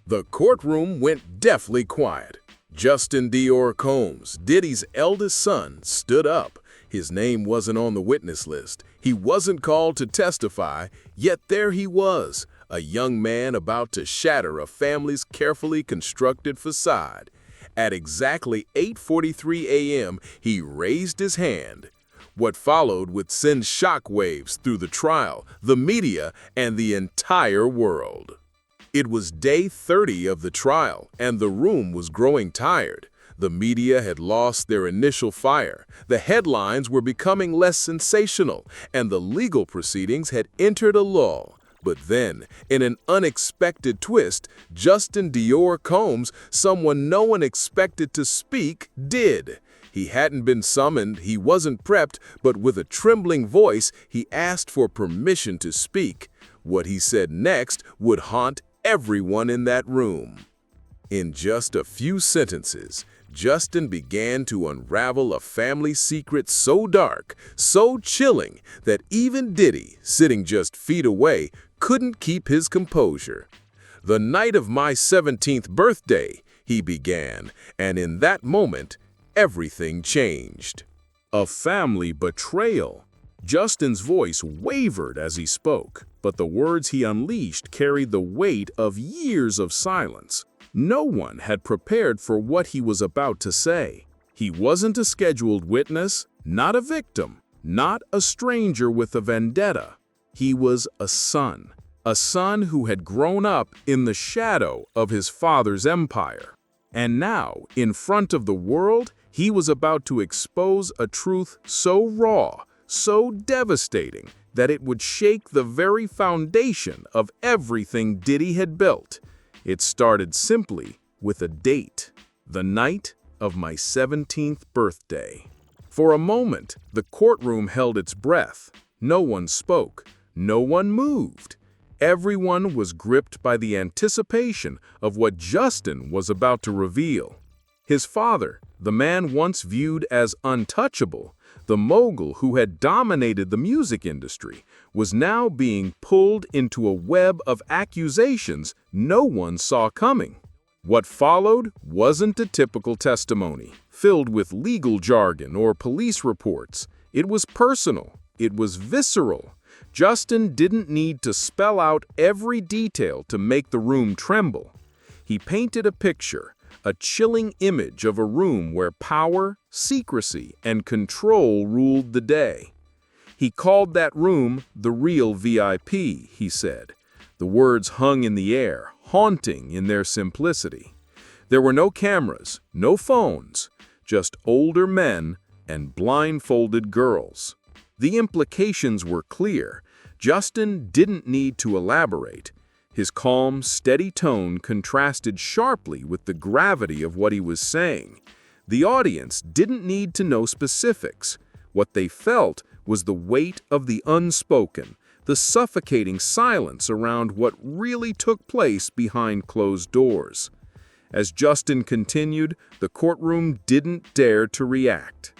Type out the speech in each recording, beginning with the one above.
The courtroom went deathly quiet. Justin Dior Combs, Diddy's eldest son, stood up. His name wasn't on the witness list. He wasn't called to testify, yet there he was, a young man about to shatter a family's carefully constructed facade. At exactly 8:43 a.m., he raised his hand. What followed would send shockwaves through the trial, the media, and the entire world. It was day 30 of the trial, and the room was growing tired. The media had lost their initial fire, the headlines were becoming less sensational, and the legal proceedings had entered a lull. But then, in an unexpected twist, Justin Dior Combs, someone no one expected to speak, did. He hadn't been summoned, he wasn't prepped, but with a trembling voice, he asked for permission to speak. What he said next would haunt everyone in that room. In just a few sentences, Justin began to unravel a family secret so dark, so chilling, that even Diddy, sitting just feet away, couldn't keep his composure. "The night of my 17th birthday," he began, and in that moment, everything changed. A family betrayal. Justin's voice wavered as he spoke, but the words he unleashed carried the weight of years of silence. No one had prepared for what he was about to say. He wasn't a scheduled witness, not a victim, not a stranger with a vendetta. He was a son who had grown up in the shadow of his father's empire. And now, in front of the world, he was about to expose a truth so raw, so devastating, that it would shake the very foundation of everything Diddy had built. It started simply with a date, the night of my 17th birthday. For a moment, the courtroom held its breath. No one spoke, no one moved. Everyone was gripped by the anticipation of what Justin was about to reveal. His father, the man once viewed as untouchable, the mogul who had dominated the music industry, was now being pulled into a web of accusations no one saw coming. What followed wasn't a typical testimony, filled with legal jargon or police reports. It was personal. It was visceral. Justin didn't need to spell out every detail to make the room tremble. He painted a picture, a chilling image of a room where power, secrecy, and control ruled the day. He called that room the real VIP, he said. The words hung in the air, haunting in their simplicity. There were no cameras, no phones, just older men and blindfolded girls. The implications were clear. Justin didn't need to elaborate. His calm, steady tone contrasted sharply with the gravity of what he was saying. The audience didn't need to know specifics. What they felt was the weight of the unspoken, the suffocating silence around what really took place behind closed doors. As Justin continued, the courtroom didn't dare to react.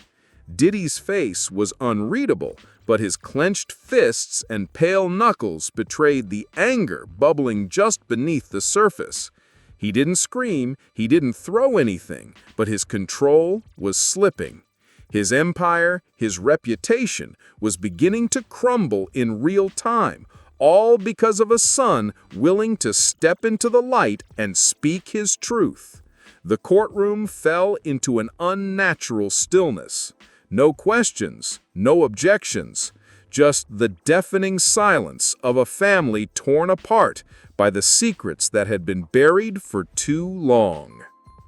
Diddy's face was unreadable, but his clenched fists and pale knuckles betrayed the anger bubbling just beneath the surface. He didn't scream, he didn't throw anything, but his control was slipping. His empire, his reputation, was beginning to crumble in real time, all because of a son willing to step into the light and speak his truth. The courtroom fell into an unnatural stillness. No questions, no objections, just the deafening silence of a family torn apart by the secrets that had been buried for too long.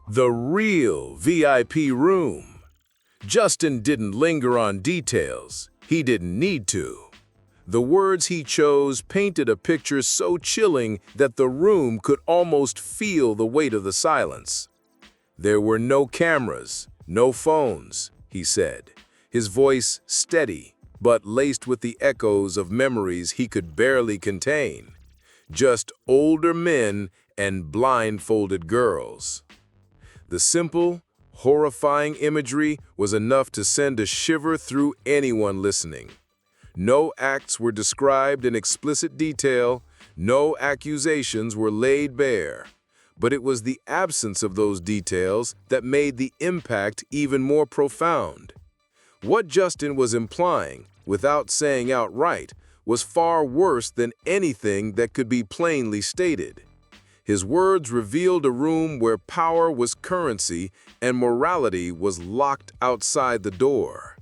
The real VIP room. Justin didn't linger on details. He didn't need to. The words he chose painted a picture so chilling that the room could almost feel the weight of the silence. There were no cameras, no phones, he said, his voice steady, but laced with the echoes of memories he could barely contain. Just older men and blindfolded girls. The simple, horrifying imagery was enough to send a shiver through anyone listening. No acts were described in explicit detail, no accusations were laid bare. But it was the absence of those details that made the impact even more profound. What Justin was implying, without saying outright, was far worse than anything that could be plainly stated. His words revealed a room where power was currency and morality was locked outside the door.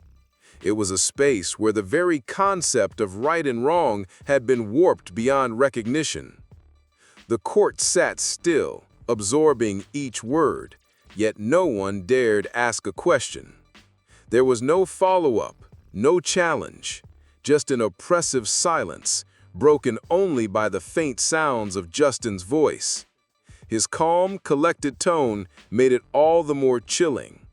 It was a space where the very concept of right and wrong had been warped beyond recognition. The court sat still, absorbing each word, yet no one dared ask a question. There was no follow-up, no challenge, just an oppressive silence, broken only by the faint sounds of Justin's voice. His calm, collected tone made it all the more chilling.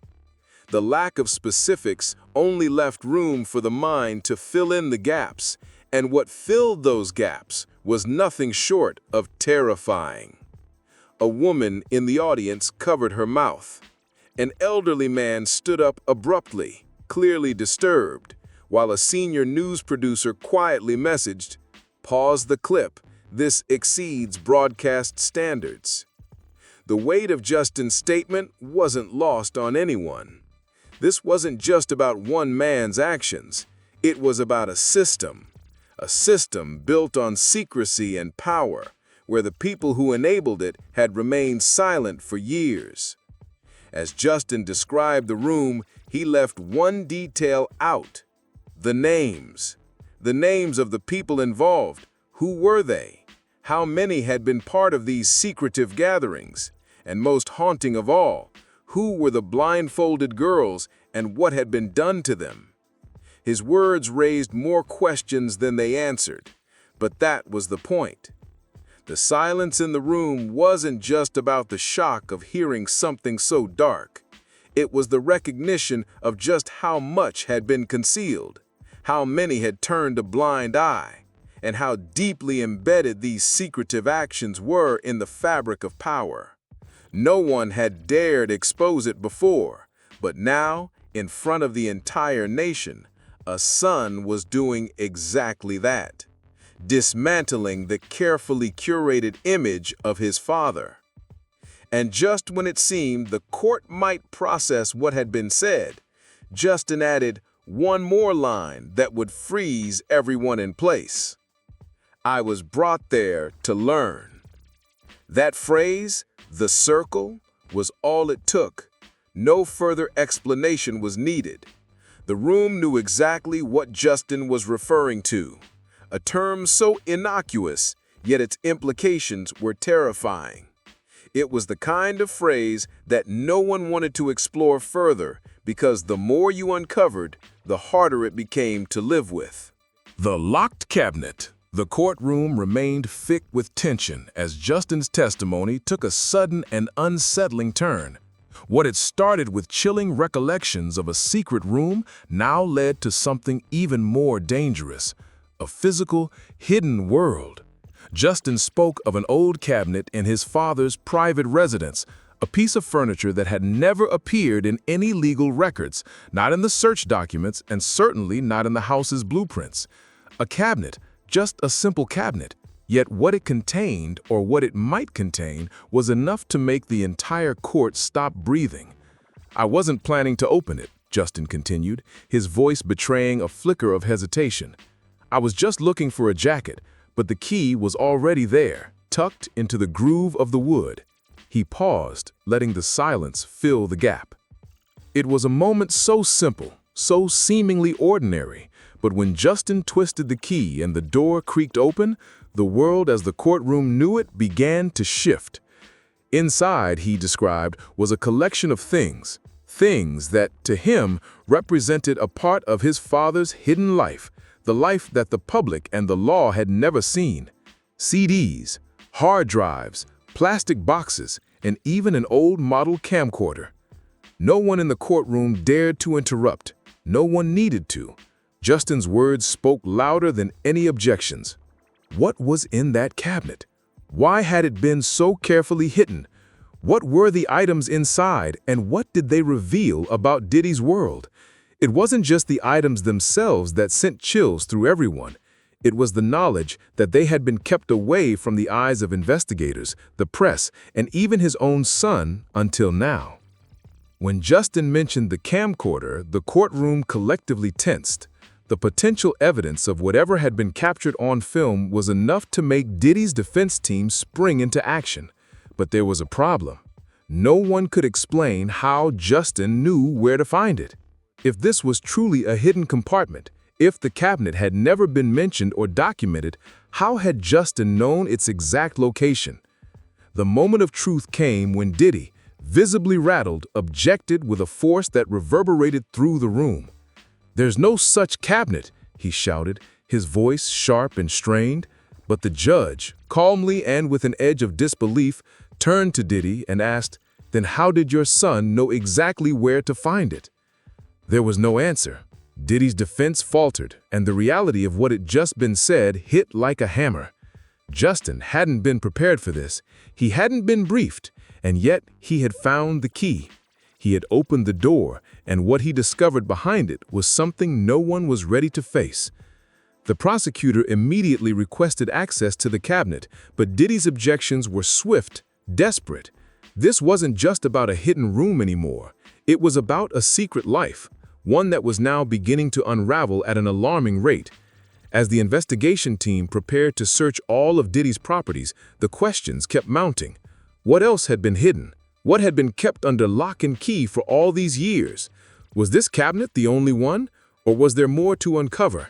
The lack of specifics only left room for the mind to fill in the gaps, and what filled those gaps was nothing short of terrifying. A woman in the audience covered her mouth. An elderly man stood up abruptly, clearly disturbed, while a senior news producer quietly messaged, "Pause the clip. This exceeds broadcast standards." The weight of Justin's statement wasn't lost on anyone. This wasn't just about one man's actions. It was about a system built on secrecy and power, where the people who enabled it had remained silent for years. As Justin described the room, he left one detail out: the names. The names of the people involved. Who were they? How many had been part of these secretive gatherings? And most haunting of all, who were the blindfolded girls and what had been done to them? His words raised more questions than they answered, but that was the point. The silence in the room wasn't just about the shock of hearing something so dark. It was the recognition of just how much had been concealed, how many had turned a blind eye, and how deeply embedded these secretive actions were in the fabric of power. No one had dared expose it before, but now, in front of the entire nation, a son was doing exactly that, dismantling the carefully curated image of his father. And just when it seemed the court might process what had been said, Justin added one more line that would freeze everyone in place. "I was brought there to learn." That phrase, "the circle," was all it took. No further explanation was needed. The room knew exactly what Justin was referring to, a term so innocuous, yet its implications were terrifying. It was the kind of phrase that no one wanted to explore further, because the more you uncovered, the harder it became to live with. The locked cabinet. The courtroom remained thick with tension as Justin's testimony took a sudden and unsettling turn. What had started with chilling recollections of a secret room now led to something even more dangerous, a physical, hidden world. Justin spoke of an old cabinet in his father's private residence, a piece of furniture that had never appeared in any legal records, not in the search documents, and certainly not in the house's blueprints. A cabinet, just a simple cabinet, yet what it contained, or what it might contain, was enough to make the entire court stop breathing. "I wasn't planning to open it," Justin continued, his voice betraying a flicker of hesitation. "I was just looking for a jacket, but the key was already there, tucked into the groove of the wood." He paused, letting the silence fill the gap. It was a moment so simple, so seemingly ordinary, but when Justin twisted the key and the door creaked open, the world as the courtroom knew it began to shift. Inside, he described, was a collection of things that, to him, represented a part of his father's hidden life, the life that the public and the law had never seen. CDs, hard drives, plastic boxes, and even an old model camcorder. No one in the courtroom dared to interrupt. No one needed to. Justin's words spoke louder than any objections. What was in that cabinet? Why had it been so carefully hidden? What were the items inside, and what did they reveal about Diddy's world? It wasn't just the items themselves that sent chills through everyone. It was the knowledge that they had been kept away from the eyes of investigators, the press, and even his own son until now. When Justin mentioned the camcorder, the courtroom collectively tensed. The potential evidence of whatever had been captured on film was enough to make Diddy's defense team spring into action. But there was a problem. No one could explain how Justin knew where to find it. If this was truly a hidden compartment, if the cabinet had never been mentioned or documented, how had Justin known its exact location? The moment of truth came when Diddy, visibly rattled, objected with a force that reverberated through the room. "There's no such cabinet," he shouted, his voice sharp and strained. But the judge, calmly and with an edge of disbelief, turned to Diddy and asked, "Then how did your son know exactly where to find it?" There was no answer. Diddy's defense faltered, and the reality of what had just been said hit like a hammer. Justin hadn't been prepared for this. He hadn't been briefed, and yet he had found the key. He had opened the door, and what he discovered behind it was something no one was ready to face. The prosecutor immediately requested access to the cabinet, but Diddy's objections were swift, desperate. This wasn't just about a hidden room anymore. It was about a secret life, one that was now beginning to unravel at an alarming rate. As the investigation team prepared to search all of Diddy's properties, the questions kept mounting. What else had been hidden? What had been kept under lock and key for all these years? Was this cabinet the only one, or was there more to uncover?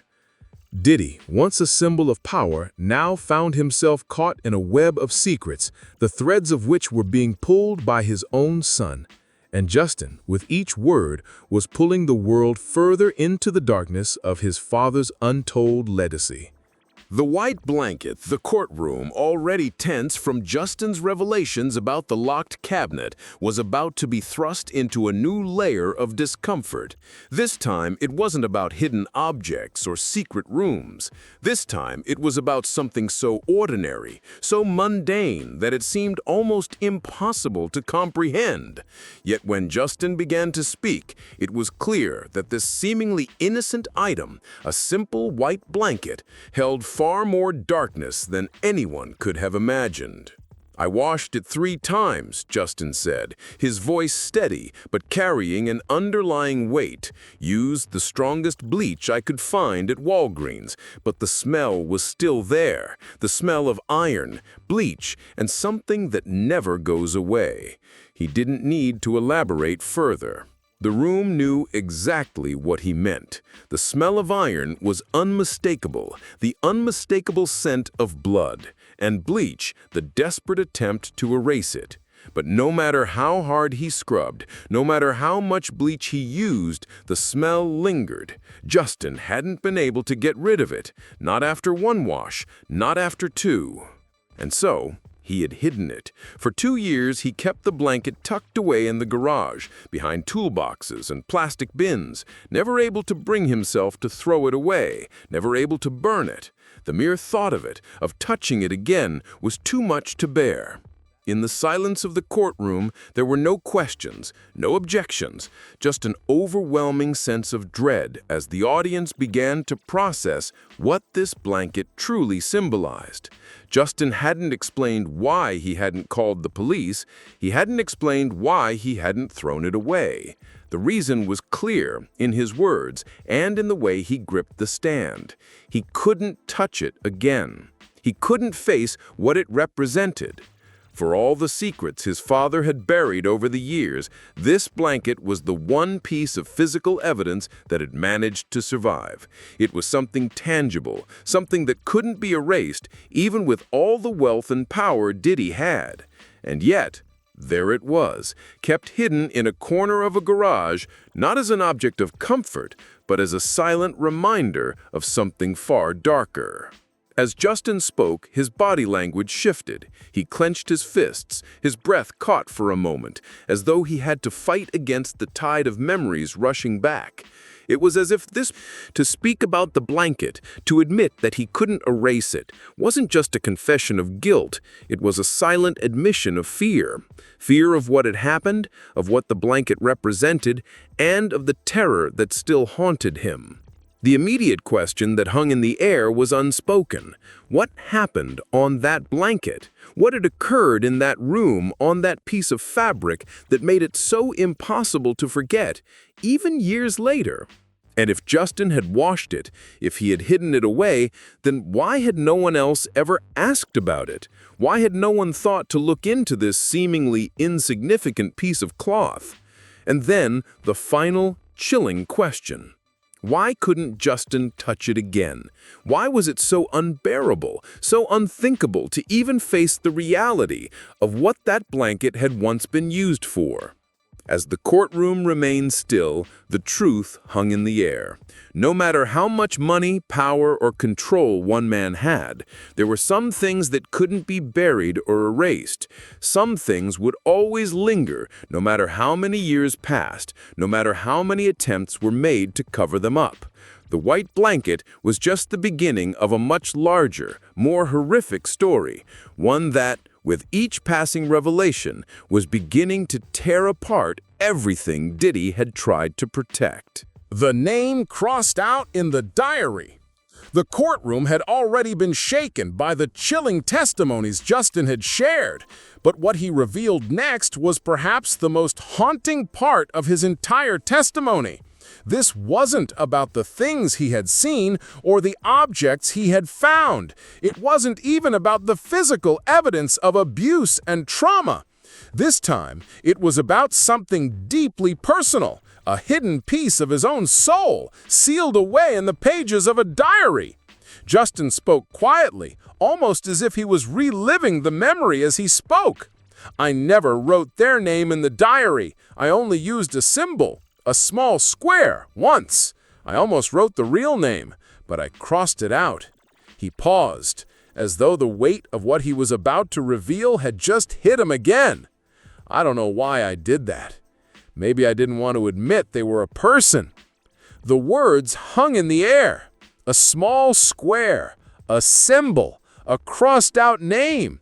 Diddy, once a symbol of power, now found himself caught in a web of secrets, the threads of which were being pulled by his own son. And Justin, with each word, was pulling the world further into the darkness of his father's untold legacy. The white blanket, the courtroom, already tense from Justin's revelations about the locked cabinet, was about to be thrust into a new layer of discomfort. This time, it wasn't about hidden objects or secret rooms. This time, it was about something so ordinary, so mundane, that it seemed almost impossible to comprehend. Yet when Justin began to speak, it was clear that this seemingly innocent item, a simple white blanket, held far more darkness than anyone could have imagined. "I washed it 3 times, Justin said, his voice steady but carrying an underlying weight. Used the strongest bleach I could find at Walgreens, but the smell was still there, the smell of iron, bleach, and something that never goes away." He didn't need to elaborate further. The room knew exactly what he meant. The smell of iron was unmistakable, the unmistakable scent of blood, and bleach, the desperate attempt to erase it. But no matter how hard he scrubbed, no matter how much bleach he used, the smell lingered. Justin hadn't been able to get rid of it, not after 1 wash, not after 2. And so, he had hidden it. For 2 years, he kept the blanket tucked away in the garage, behind toolboxes and plastic bins, never able to bring himself to throw it away, never able to burn it. The mere thought of it, of touching it again, was too much to bear. In the silence of the courtroom, there were no questions, no objections, just an overwhelming sense of dread as the audience began to process what this blanket truly symbolized. Justin hadn't explained why he hadn't called the police. He hadn't explained why he hadn't thrown it away. The reason was clear in his words and in the way he gripped the stand. He couldn't touch it again. He couldn't face what it represented. For all the secrets his father had buried over the years, this blanket was the one piece of physical evidence that had managed to survive. It was something tangible, something that couldn't be erased, even with all the wealth and power Diddy had. And yet, there it was, kept hidden in a corner of a garage, not as an object of comfort, but as a silent reminder of something far darker. As Justin spoke, his body language shifted. He clenched his fists, his breath caught for a moment, as though he had to fight against the tide of memories rushing back. It was as if to speak about the blanket, to admit that he couldn't erase it, wasn't just a confession of guilt. It was a silent admission of fear. Fear of what had happened, of what the blanket represented, and of the terror that still haunted him. The immediate question that hung in the air was unspoken. What happened on that blanket? What had occurred in that room on that piece of fabric that made it so impossible to forget, even years later? And if Justin had washed it, if he had hidden it away, then why had no one else ever asked about it? Why had no one thought to look into this seemingly insignificant piece of cloth? And then the final, chilling question. Why couldn't Justin touch it again? Why was it so unbearable, so unthinkable to even face the reality of what that blanket had once been used for? As the courtroom remained still, the truth hung in the air. No matter how much money, power, or control one man had, there were some things that couldn't be buried or erased. Some things would always linger, no matter how many years passed, no matter how many attempts were made to cover them up. The white blanket was just the beginning of a much larger, more horrific story, one that, with each passing revelation, was beginning to tear apart everything Diddy had tried to protect. The name crossed out in the diary. The courtroom had already been shaken by the chilling testimonies Justin had shared, but what he revealed next was perhaps the most haunting part of his entire testimony. This wasn't about the things he had seen or the objects he had found. It wasn't even about the physical evidence of abuse and trauma. This time, it was about something deeply personal, a hidden piece of his own soul, sealed away in the pages of a diary. Justin spoke quietly, almost as if he was reliving the memory as he spoke. "I never wrote their name in the diary. I only used a symbol. A small square, once. I almost wrote the real name, but I crossed it out." He paused, as though the weight of what he was about to reveal had just hit him again. "I don't know why I did that. Maybe I didn't want to admit they were a person." The words hung in the air. A small square, a symbol, a crossed-out name.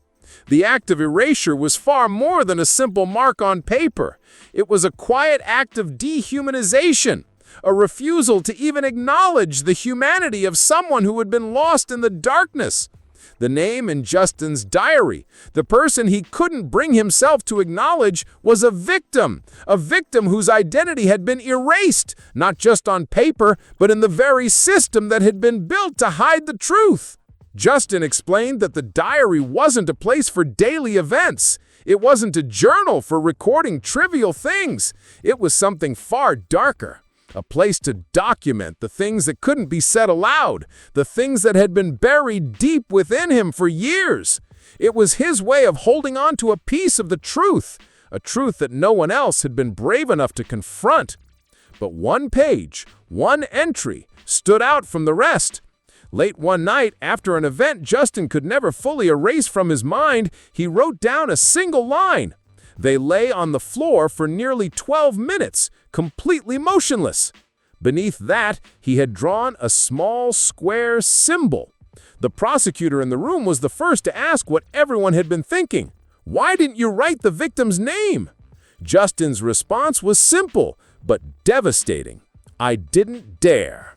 The act of erasure was far more than a simple mark on paper. It was a quiet act of dehumanization, a refusal to even acknowledge the humanity of someone who had been lost in the darkness. The name in Justin's diary, the person he couldn't bring himself to acknowledge, was a victim whose identity had been erased, not just on paper, but in the very system that had been built to hide the truth. Justin explained that the diary wasn't a place for daily events. It wasn't a journal for recording trivial things. It was something far darker, a place to document the things that couldn't be said aloud, the things that had been buried deep within him for years. It was his way of holding on to a piece of the truth, a truth that no one else had been brave enough to confront. But one page, one entry, stood out from the rest. Late one night, after an event Justin could never fully erase from his mind, he wrote down a single line. They lay on the floor for nearly 12 minutes, completely motionless. Beneath that, he had drawn a small square symbol. The prosecutor in the room was the first to ask what everyone had been thinking. "Why didn't you write the victim's name?" Justin's response was simple, but devastating. "I didn't dare."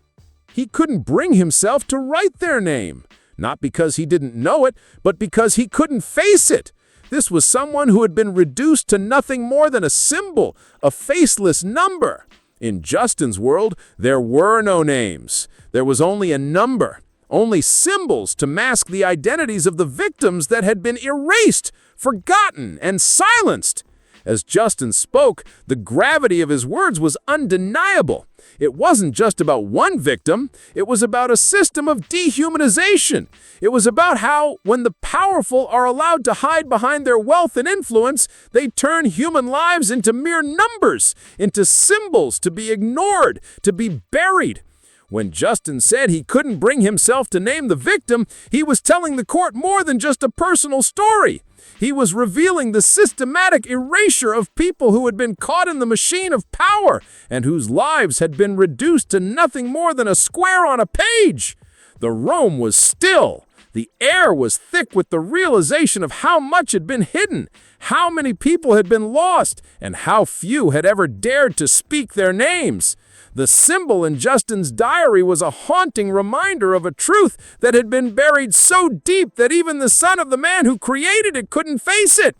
He couldn't bring himself to write their name, not because he didn't know it, but because he couldn't face it. This was someone who had been reduced to nothing more than a symbol, a faceless number. In Justin's world, there were no names. There was only a number, only symbols to mask the identities of the victims that had been erased, forgotten, and silenced. As Justin spoke, the gravity of his words was undeniable. It wasn't just about one victim. It was about a system of dehumanization. It was about how, when the powerful are allowed to hide behind their wealth and influence, they turn human lives into mere numbers, into symbols to be ignored, to be buried. When Justin said he couldn't bring himself to name the victim, he was telling the court more than just a personal story. He was revealing the systematic erasure of people who had been caught in the machine of power and whose lives had been reduced to nothing more than a square on a page. The room was still. The air was thick with the realization of how much had been hidden, how many people had been lost, and how few had ever dared to speak their names. The symbol in Justin's diary was a haunting reminder of a truth that had been buried so deep that even the son of the man who created it couldn't face it.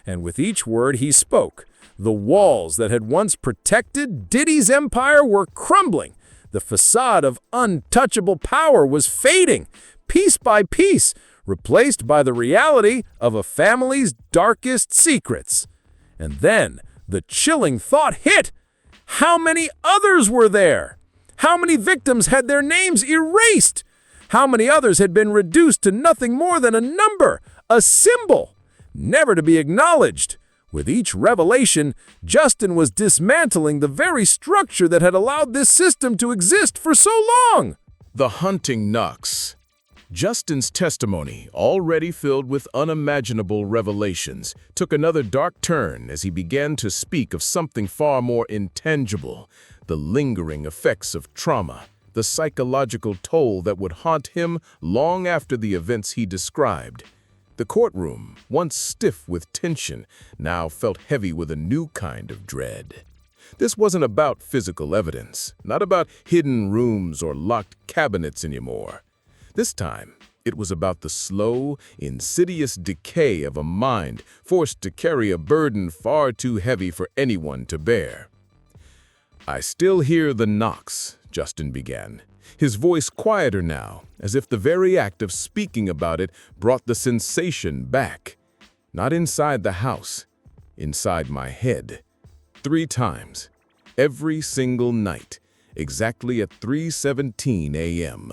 And with each word he spoke, the walls that had once protected Diddy's empire were crumbling. The facade of untouchable power was fading, piece by piece, replaced by the reality of a family's darkest secrets. And then the chilling thought hit. How many others were there? How many victims had their names erased? How many others had been reduced to nothing more than a number, a symbol, never to be acknowledged? With each revelation, Justin was dismantling the very structure that had allowed this system to exist for so long. The hunting Knox. Justin's testimony, already filled with unimaginable revelations, took another dark turn as he began to speak of something far more intangible, the lingering effects of trauma, the psychological toll that would haunt him long after the events he described. The courtroom, once stiff with tension, now felt heavy with a new kind of dread. This wasn't about physical evidence, not about hidden rooms or locked cabinets anymore. This time, it was about the slow, insidious decay of a mind forced to carry a burden far too heavy for anyone to bear. "I still hear the knocks," Justin began, his voice quieter now, as if the very act of speaking about it brought the sensation back. Not inside the house, inside my head. 3 times, every single night, exactly at 3:17 a.m.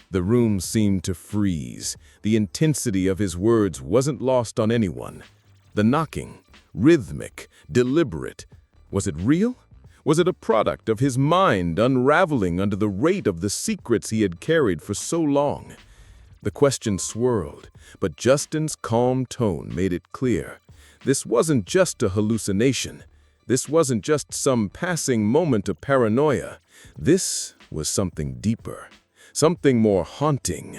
The room seemed to freeze. The intensity of his words wasn't lost on anyone. The knocking, rhythmic, deliberate. Was it real? Was it a product of his mind unraveling under the weight of the secrets he had carried for so long? The question swirled, but Justin's calm tone made it clear. This wasn't just a hallucination. This wasn't just some passing moment of paranoia. This was something deeper. Something more haunting.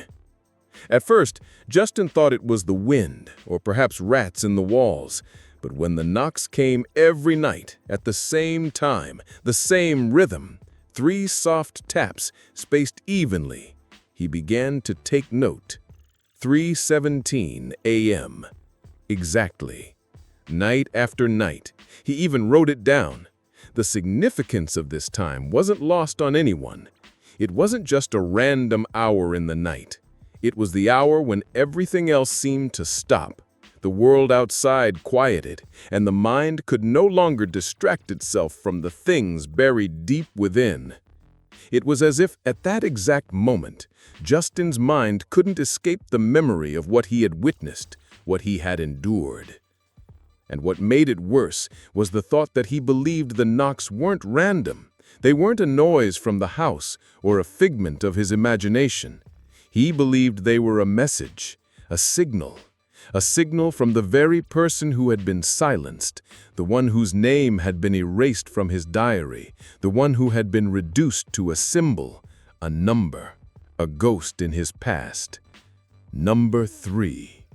At first, Justin thought it was the wind, or perhaps rats in the walls. But when the knocks came every night, at the same time, the same rhythm, 3 soft taps spaced evenly, he began to take note. 3:17 a.m. Exactly. Night after night. He even wrote it down. The significance of this time wasn't lost on anyone. It wasn't just a random hour in the night. It was the hour when everything else seemed to stop. The world outside quieted, and the mind could no longer distract itself from the things buried deep within. It was as if at that exact moment, Justin's mind couldn't escape the memory of what he had witnessed, what he had endured. And what made it worse was the thought that he believed the knocks weren't random. They weren't a noise from the house or a figment of his imagination. He believed they were a message, a signal from the very person who had been silenced, the one whose name had been erased from his diary, the one who had been reduced to a symbol, a number, a ghost in his past. Number 3.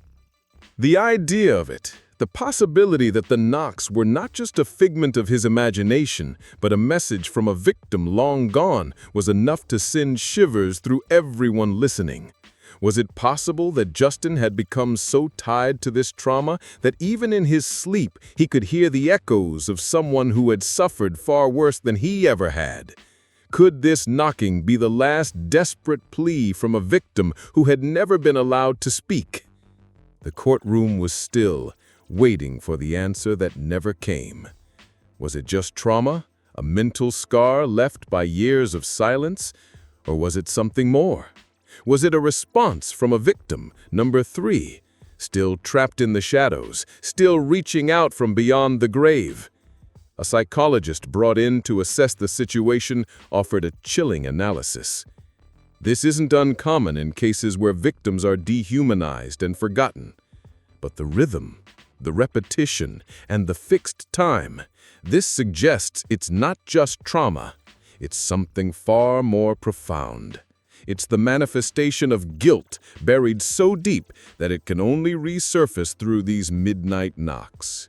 The idea of it, the possibility that the knocks were not just a figment of his imagination, but a message from a victim long gone, was enough to send shivers through everyone listening. Was it possible that Justin had become so tied to this trauma that even in his sleep he could hear the echoes of someone who had suffered far worse than he ever had? Could this knocking be the last desperate plea from a victim who had never been allowed to speak? The courtroom was still, waiting for the answer that never came. Was it just trauma, a mental scar left by years of silence, or was it something more? Was it a response from a victim, number 3, still trapped in the shadows, still reaching out from beyond the grave? A psychologist brought in to assess the situation offered a chilling analysis. This isn't uncommon in cases where victims are dehumanized and forgotten. But the rhythm, the repetition, and the fixed time, this suggests it's not just trauma. It's something far more profound. It's the manifestation of guilt buried so deep that it can only resurface through these midnight knocks.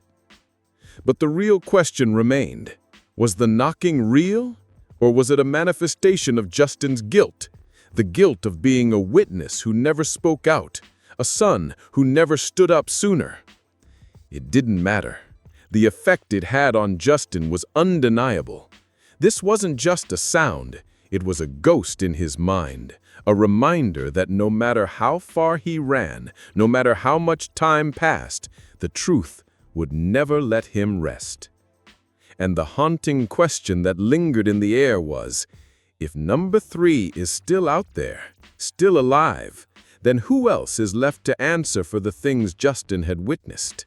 But the real question remained. Was the knocking real, Or was it a manifestation of Justin's guilt? The guilt of being a witness who never spoke out, a son who never stood up sooner. It didn't matter. The effect it had on Justin was undeniable. This wasn't just a sound, it was a ghost in his mind, a reminder that no matter how far he ran, no matter how much time passed, the truth would never let him rest. And the haunting question that lingered in the air was, if number 3 is still out there, still alive, then who else is left to answer for the things Justin had witnessed?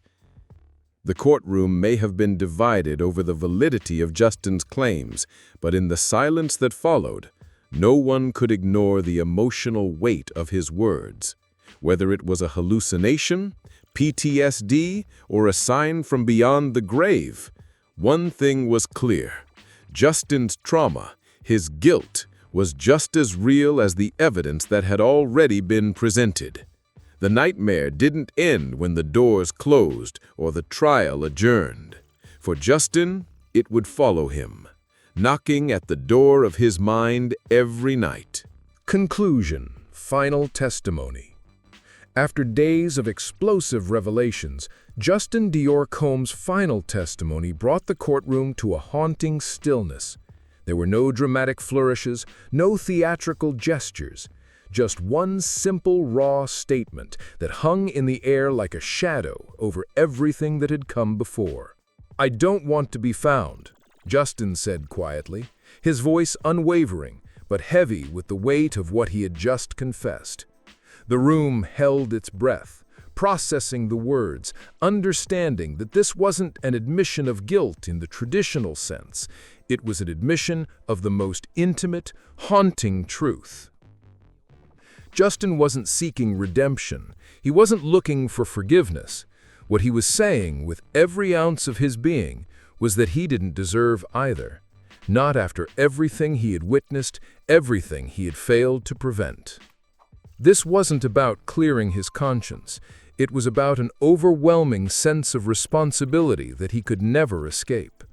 The courtroom may have been divided over the validity of Justin's claims, but in the silence that followed, no one could ignore the emotional weight of his words. Whether it was a hallucination, PTSD, or a sign from beyond the grave, one thing was clear. Justin's trauma, his guilt, was just as real as the evidence that had already been presented. The nightmare didn't end when the doors closed or the trial adjourned. For Justin, it would follow him, knocking at the door of his mind every night. Conclusion. Final testimony. After days of explosive revelations, Justin Dior Combs' final testimony brought the courtroom to a haunting stillness. There were no dramatic flourishes, no theatrical gestures. Just one simple, raw statement that hung in the air like a shadow over everything that had come before. "I don't want to be found," Justin said quietly, his voice unwavering, but heavy with the weight of what he had just confessed. The room held its breath, processing the words, understanding that this wasn't an admission of guilt in the traditional sense. It was an admission of the most intimate, haunting truth. Justin wasn't seeking redemption. He wasn't looking for forgiveness. What he was saying with every ounce of his being was that he didn't deserve either. Not after everything he had witnessed, everything he had failed to prevent. This wasn't about clearing his conscience. It was about an overwhelming sense of responsibility that he could never escape.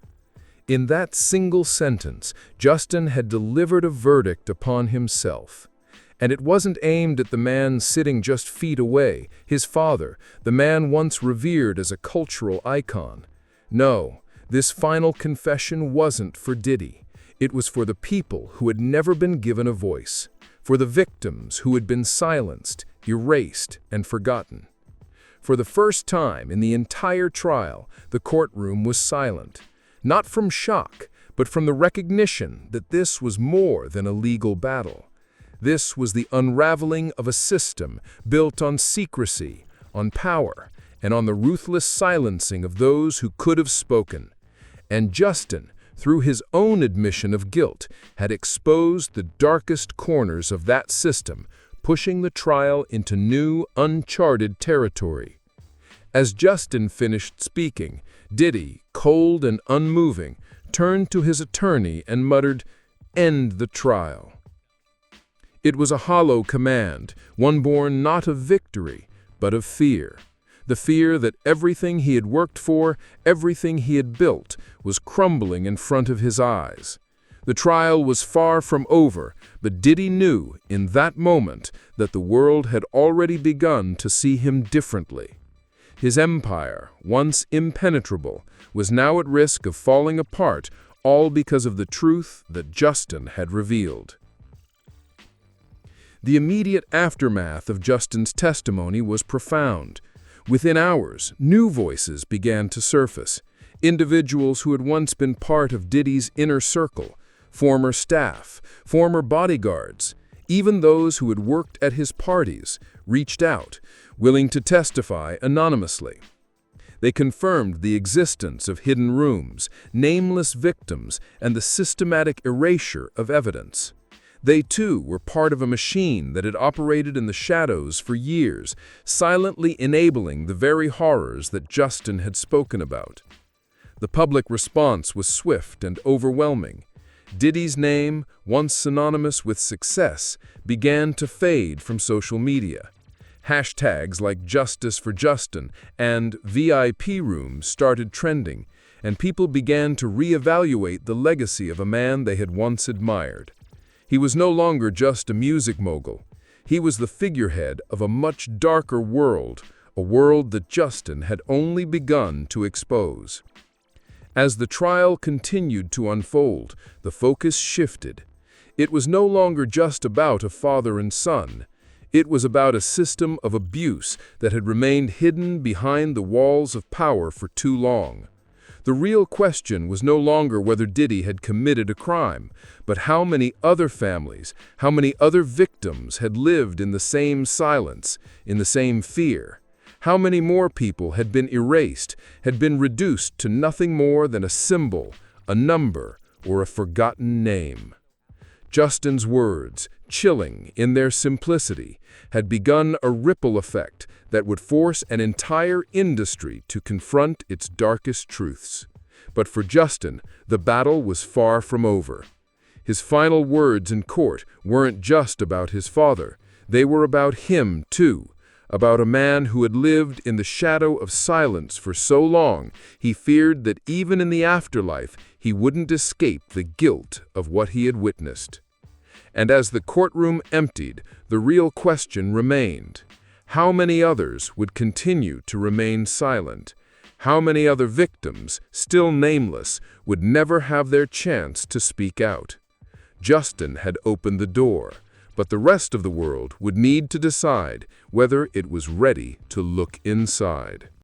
In that single sentence, Justin had delivered a verdict upon himself. And it wasn't aimed at the man sitting just feet away, his father, the man once revered as a cultural icon. No, this final confession wasn't for Diddy. It was for the people who had never been given a voice, for the victims who had been silenced, erased, and forgotten. For the first time in the entire trial, the courtroom was silent, not from shock, but from the recognition that this was more than a legal battle. This was the unraveling of a system built on secrecy, on power, and on the ruthless silencing of those who could have spoken. And Justin, through his own admission of guilt, had exposed the darkest corners of that system, pushing the trial into new, uncharted territory. As Justin finished speaking, Diddy, cold and unmoving, turned to his attorney and muttered, "End the trial." It was a hollow command, one born not of victory, but of fear. The fear that everything he had worked for, everything he had built, was crumbling in front of his eyes. The trial was far from over, but Diddy knew in that moment that the world had already begun to see him differently. His empire, once impenetrable, was now at risk of falling apart, all because of the truth that Justin had revealed. The immediate aftermath of Justin's testimony was profound. Within hours, new voices began to surface. Individuals who had once been part of Diddy's inner circle, former staff, former bodyguards, even those who had worked at his parties, reached out, willing to testify anonymously. They confirmed the existence of hidden rooms, nameless victims, and the systematic erasure of evidence. They, too, were part of a machine that had operated in the shadows for years, silently enabling the very horrors that Justin had spoken about. The public response was swift and overwhelming. Diddy's name, once synonymous with success, began to fade from social media. Hashtags like Justice for Justin and VIP rooms started trending, and people began to reevaluate the legacy of a man they had once admired. He was no longer just a music mogul. He was the figurehead of a much darker world, a world that Justin had only begun to expose. As the trial continued to unfold, the focus shifted. It was no longer just about a father and son. It was about a system of abuse that had remained hidden behind the walls of power for too long. The real question was no longer whether Diddy had committed a crime, but how many other families, how many other victims had lived in the same silence, in the same fear. How many more people had been erased, had been reduced to nothing more than a symbol, a number, or a forgotten name. Justin's words, chilling in their simplicity, had begun a ripple effect that would force an entire industry to confront its darkest truths. But for Justin, the battle was far from over. His final words in court weren't just about his father. They were about him, too. About a man who had lived in the shadow of silence for so long, he feared that even in the afterlife, he wouldn't escape the guilt of what he had witnessed. And as the courtroom emptied, the real question remained. How many others would continue to remain silent? How many other victims, still nameless, would never have their chance to speak out? Justin had opened the door, but the rest of the world would need to decide whether it was ready to look inside.